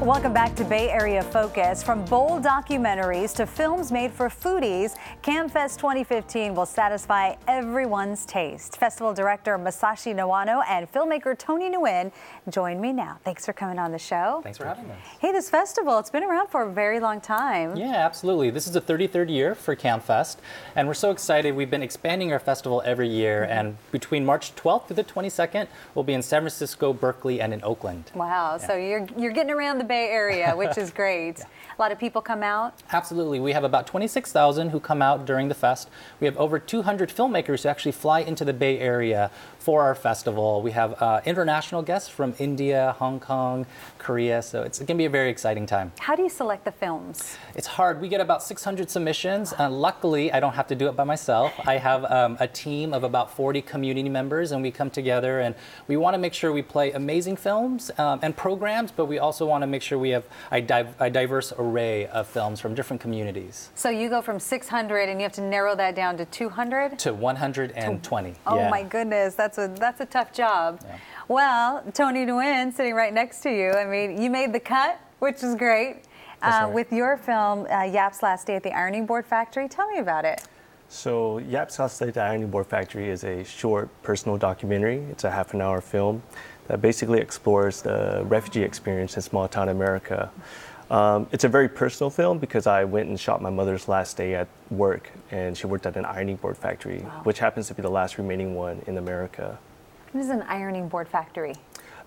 Welcome back to Bay Area Focus. From bold documentaries to films made for foodies, CAAM Fest 2015 will satisfy everyone's taste. Festival director Masashi Niwano and filmmaker Tony Nguyen join me now. Thanks for coming on the show. Thanks for having us. Hey, this festival, it's been around for a very long time. Yeah, absolutely. This is the 33rd year for CAAM Fest, and we're so excited. We've been expanding our festival every year, and between March 12th through the 22nd, we'll be in San Francisco, Berkeley, and in Oakland. Wow, yeah. So you're getting around the Bay Area, which is great. Yeah. A lot of people come out? Absolutely. We have about 26,000 who come out during the fest. We have over 200 filmmakers who actually fly into the Bay Area for our festival. We have international guests from India, Hong Kong, Korea, so it's going to be a very exciting time. How do you select the films? It's hard. We get about 600 submissions. Luckily, I don't have to do it by myself. I have a team of about 40 community members, and we come together and we want to make sure we play amazing films and programs, but we also want to make sure we have a diverse array of films from different communities. So you go from 600 and you have to narrow that down to 200? To 120. Oh yeah. My goodness, that's a tough job. Yeah. Well, Tony Nguyen sitting right next to you. I mean, you made the cut, which is great. With your film, Giap's Last Day at the Ironing Board Factory. Tell me about it. So Giap's Last Day at the Ironing Board Factory is a short personal documentary. It's a half-an-hour film that basically explores the refugee experience in small-town America. It's a very personal film because I went and shot my mother's last day at work, and she worked at an ironing board factory, wow, which happens to be the last remaining one in America. What is an ironing board factory?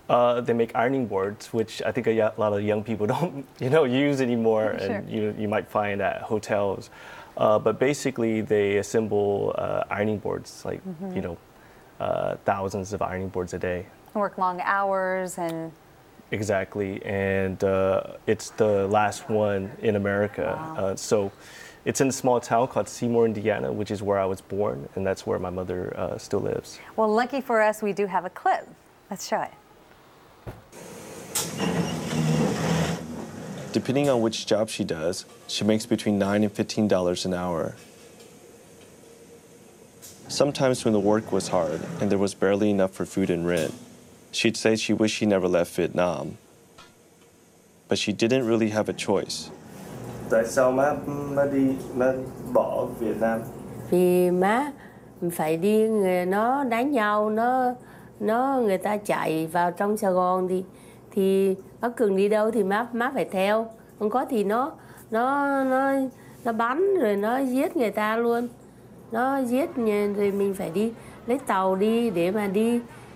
They make ironing boards, which I think a lot of young people don't, use anymore, sure, and you might find at hotels. But basically, they assemble ironing boards, like thousands of ironing boards a day. Work long hours and. Exactly, and it's the last one in America. Wow. So it's in a small town called Seymour, Indiana, which is where I was born, and that's where my mother still lives. Well, lucky for us, we do have a clip. Let's show it. Depending on which job she does, she makes between $9 and $15 an hour. Sometimes when the work was hard and there was barely enough for food and rent, she'd say she wished she never left Vietnam. But she didn't really have a choice. Tại sao má bỏ Việt Nam? Vì má phải đi, nó đánh nhau, người ta chạy vào trong Sài Gòn thì bác Cường đi đâu thì má phải theo, không có thì nó bắn rồi nó giết người ta luôn, nó giết rồi mình phải đi lấy tàu đi để mà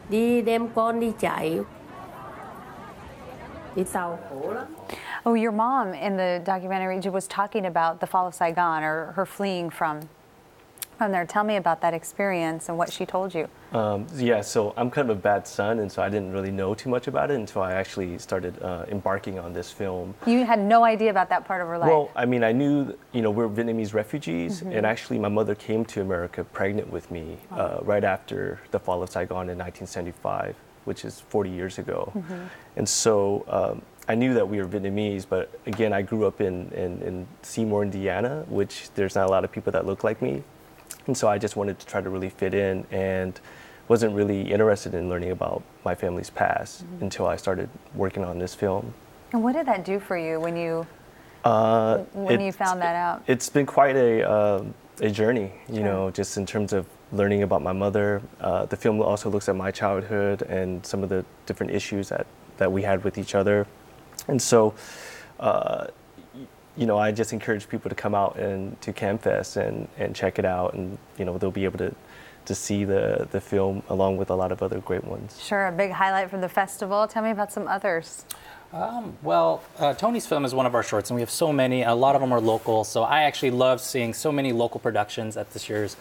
đi đem con đi chạy. Đi tàu khổ lắm. Oh, your mom in the documentary was talking about the fall of Saigon, or her fleeing from there. Tell me about that experience and what she told you. Yeah, so I'm kind of a bad son, and so I didn't really know too much about it until I actually started embarking on this film. You had no idea about that part of her life? Well, I mean, I knew, we're Vietnamese refugees, and actually my mother came to America pregnant with me right after the fall of Saigon in 1975, which is 40 years ago. And so I knew that we were Vietnamese, but again, I grew up in Seymour, Indiana, which there's not a lot of people that look like me. And so I just wanted to try to really fit in and wasn't really interested in learning about my family's past until I started working on this film. And what did that do for you when you found that out? It's been quite a journey, just in terms of learning about my mother. The film also looks at my childhood and some of the different issues that we had with each other. And so, I just encourage people to come out and to CAAM Fest and check it out, and they'll be able to see the film along with a lot of other great ones. Sure, a big highlight from the festival. Tell me about some others. Tony's film is one of our shorts, and we have so many. A lot of them are local, so I actually love seeing so many local productions at this year's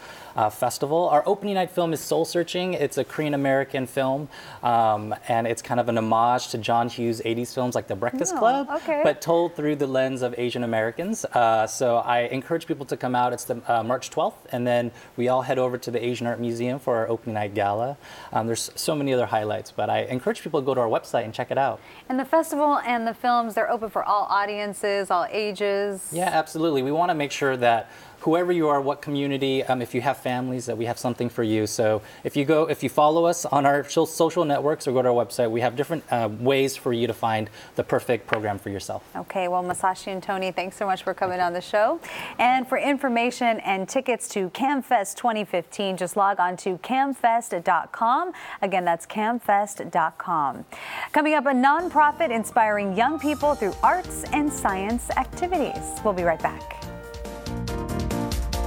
festival. Our opening night film is Soul Searching. It's a Korean-American film, and it's kind of an homage to John Hughes' 80s films like The Breakfast Club, but told through the lens of Asian Americans. So I encourage people to come out. It's the March 12th, and then we all head over to the Asian Art Museum for our opening night gala. There's so many other highlights, but I encourage people to go to our website and check it out. And the festival and the films, they're open for all audiences, all ages? Yeah, absolutely. We want to make sure that whoever you are, what community, if you have families, that we have something for you. So if you follow us on our social networks or go to our website, we have different ways for you to find the perfect program for yourself. Okay, well, Masashi and Tony, thanks so much for coming on the show. And for information and tickets to CAAMFest 2015, just log on to caamfest.com. Again, that's caamfest.com. Coming up, a nonprofit inspiring young people through arts and science activities. We'll be right back.